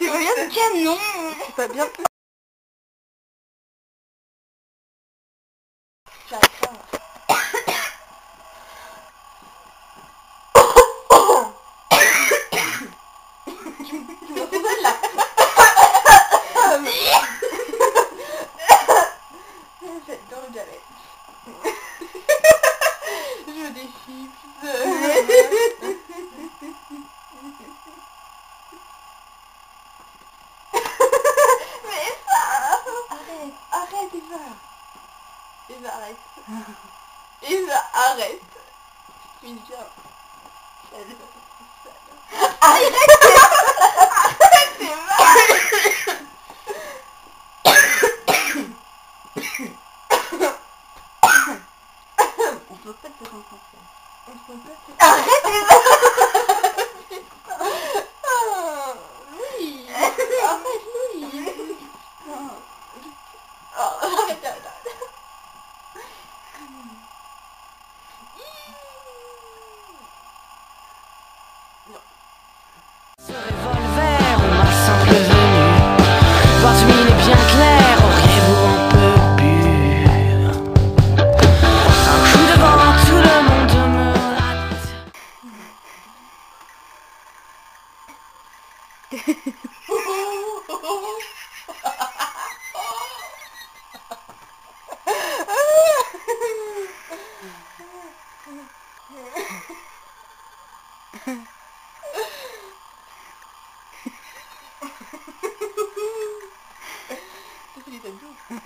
C'est pas bien canon. C'est pas bien. J'adore le diabète. Je veux des chips. Mais ça, arrête Eva. Eva arrête. Eva arrête. Tu me viens. Arrête. Arrête Eva. On peut pas te concentrer. Arrête Eva. Oui. Arrête Louis. Arrête. Ce revolver, ma simple venue, votre mine est bien claire, auriez-vous un peu bu? Un coup de vent, tout le monde me rate.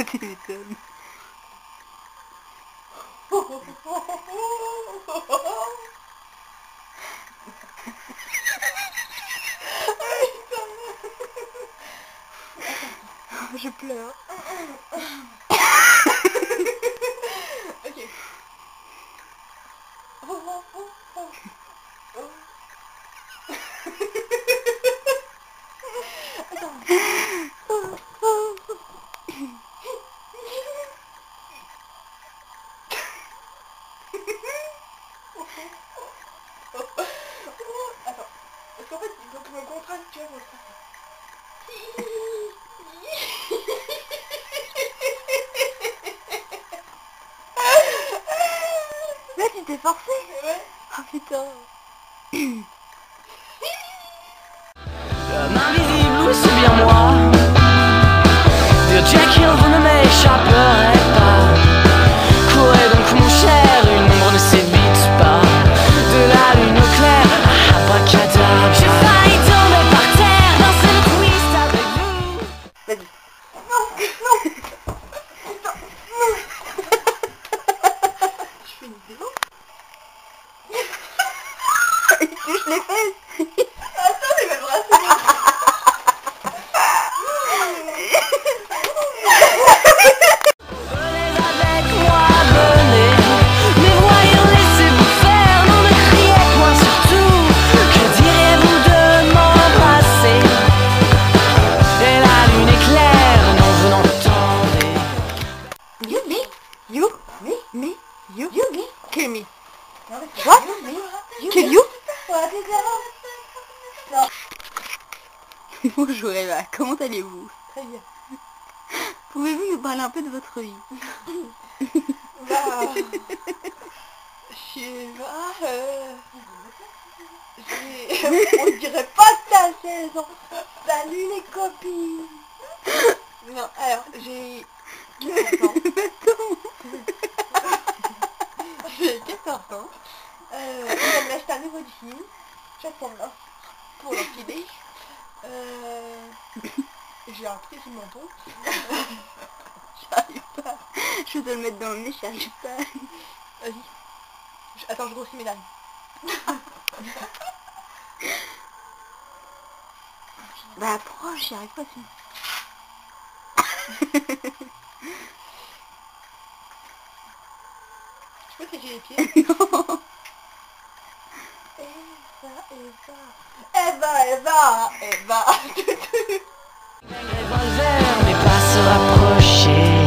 Tu m'étonnes. Je pleure. Ok. Attends, parce qu'en fait, il faut que je me contracte, tu vois, là, tu t'es forcé. Ouais. Oh putain. L'homme invisible, oui, c'est bien moi. Dire Jekyll, vous ne m'échapperez pas. Courez donc mon cher, une ombre ne s'évite pas. De la lune au clair, abracadabra. J'ai failli tomber par terre, danser le twist avec vous. Vas-y. Non. Je fais une vidéo. Il touche les fesses. Attends, il va me brasser. Venez avec moi, venez. Mais voyons, laissez-vous faire, non ne criez point surtout. Que diriez-vous de m'embrasser? Et la lune est claire, non vous n'entendez. You me? Kill me. What? Kill you? Bonjour Eva, comment allez-vous? Très bien. Pouvez-vous nous parler un peu de votre vie? On dirait pas ta saison. Salut les copines. Non, alors j'ai 14 ans. J'ai 14 ans. Je vais m'acheter un nouveau jean. J'attends là pour l'enfiler. J'ai un petit menton. J'arrive pas. Je vais te le mettre dans le nez, j'arrive pas. Vas-y. Attends, je grossis mes larmes. Bah approche, j'y arrive pas sinon. Je peux que j'ai les pieds. Revolver, mais pas se rapprocher.